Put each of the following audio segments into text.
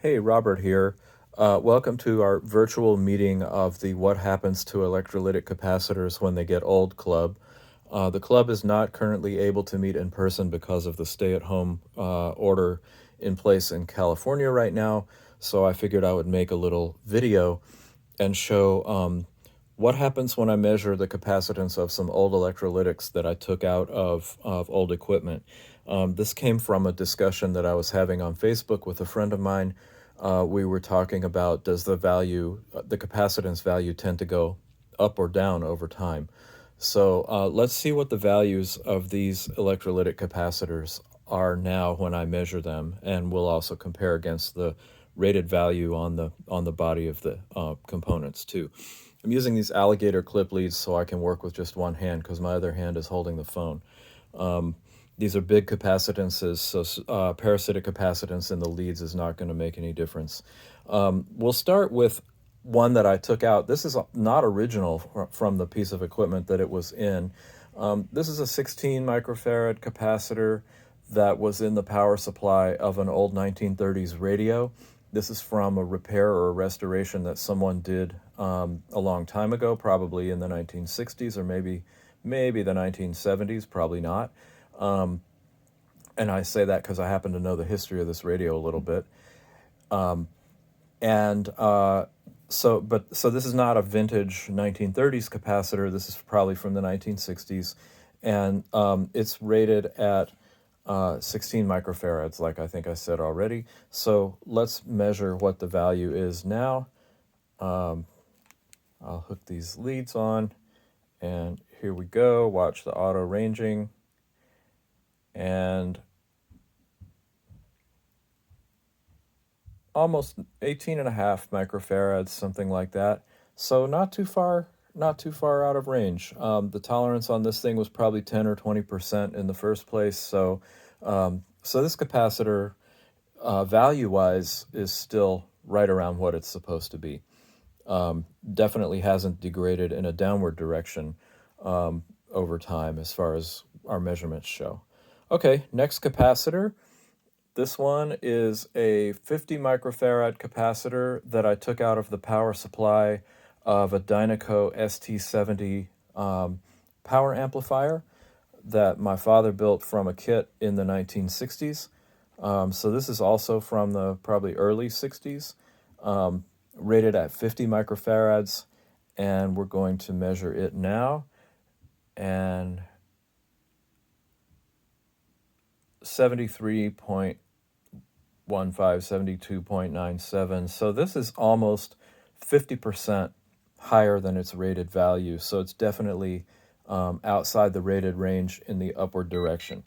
Hey, Robert here. Welcome to our virtual meeting of the What Happens to Electrolytic Capacitors When They Get Old club. The club is not currently able to meet in person because of the stay-at-home order in place in California right now, so I figured I would make a little video and show what happens when I measure the capacitance of some old electrolytics that I took out of old equipment. This came from a discussion that I was having on Facebook with a friend of mine. We were talking about, does the capacitance value tend to go up or down over time? So let's see what the values of these electrolytic capacitors are now when I measure them, and we'll also compare against the rated value on the body of the components too. I'm using these alligator clip leads so I can work with just one hand because my other hand is holding the phone. These are big capacitances, so parasitic capacitance in the leads is not going to make any difference. We'll start with one that I took out. This is not original from the piece of equipment that it was in. This is a 16 microfarad capacitor that was in the power supply of an old 1930s radio. This is from a repair or a restoration that someone did a long time ago, probably in the 1960s or maybe the 1970s, probably not. And I say that because I happen to know the history of this radio a little bit. So this is not a vintage 1930s capacitor. This is probably from the 1960s, and it's rated at 16 microfarads, like I think I said already. So let's measure what the value is now. I'll hook these leads on, and here we go. Watch the auto ranging, and almost 18.5 microfarads, something like that. So not too far out of range. The tolerance on this thing was probably 10 or 20% in the first place. So this capacitor, value-wise, is still right around what it's supposed to be. Definitely hasn't degraded in a downward direction over time as far as our measurements show. Okay, next capacitor. This one is a 50 microfarad capacitor that I took out of the power supply of a Dynaco ST70 power amplifier that my father built from a kit in the 1960s. So this is also from the probably early 60s, rated at 50 microfarads, and we're going to measure it now. And 73.15, 72.97. So this is almost 50% higher than its rated value. So it's definitely outside the rated range in the upward direction.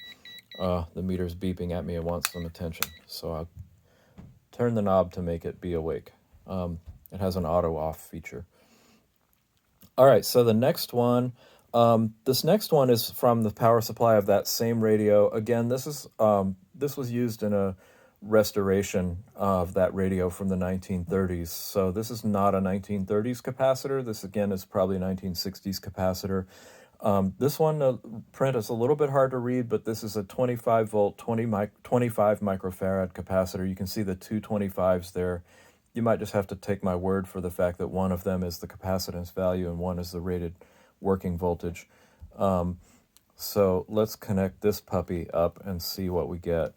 The meter's beeping at me and wants some attention. So I'll turn the knob to make it be awake. It has an auto off feature. All right, so the next one, this next one is from the power supply of that same radio. Again, this was used in a restoration of that radio from the 1930s. So this is not a 1930s capacitor. This again is probably a 1960s capacitor. This one, the print is a little bit hard to read, but this is a 25 volt, 25 microfarad capacitor. You can see the two 25s there. You might just have to take my word for the fact that one of them is the capacitance value and one is the rated working voltage. So let's connect this puppy up and see what we get.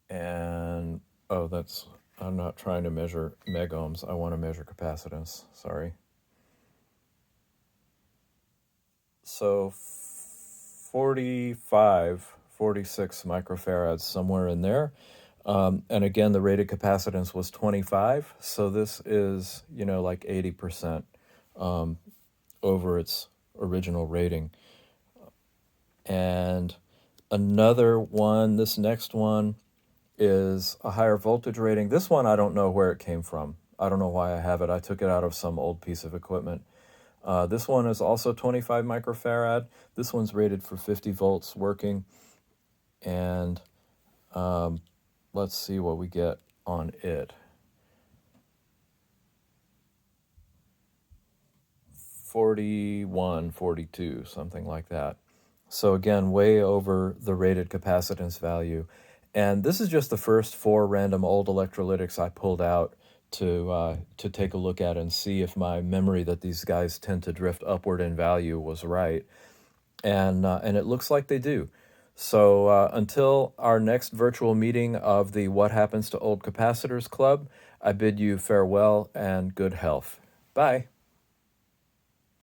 And, I'm not trying to measure megohms. I want to measure capacitance, sorry. So 45, 46 microfarads, somewhere in there. And again, the rated capacitance was 25. So this is, like 80% over its original rating. And another one, this next one, is a higher voltage rating. This one, I don't know where it came from. I don't know why I have it. I took it out of some old piece of equipment. This one is also 25 microfarad. This one's rated for 50 volts working. And let's see what we get on it. 41, 42, something like that. So again, way over the rated capacitance value. And this is just the first 4 random old electrolytics I pulled out to take a look at and see if my memory that these guys tend to drift upward in value was right. And it looks like they do. So until our next virtual meeting of the What Happens to Old Capacitors Club, I bid you farewell and good health. Bye.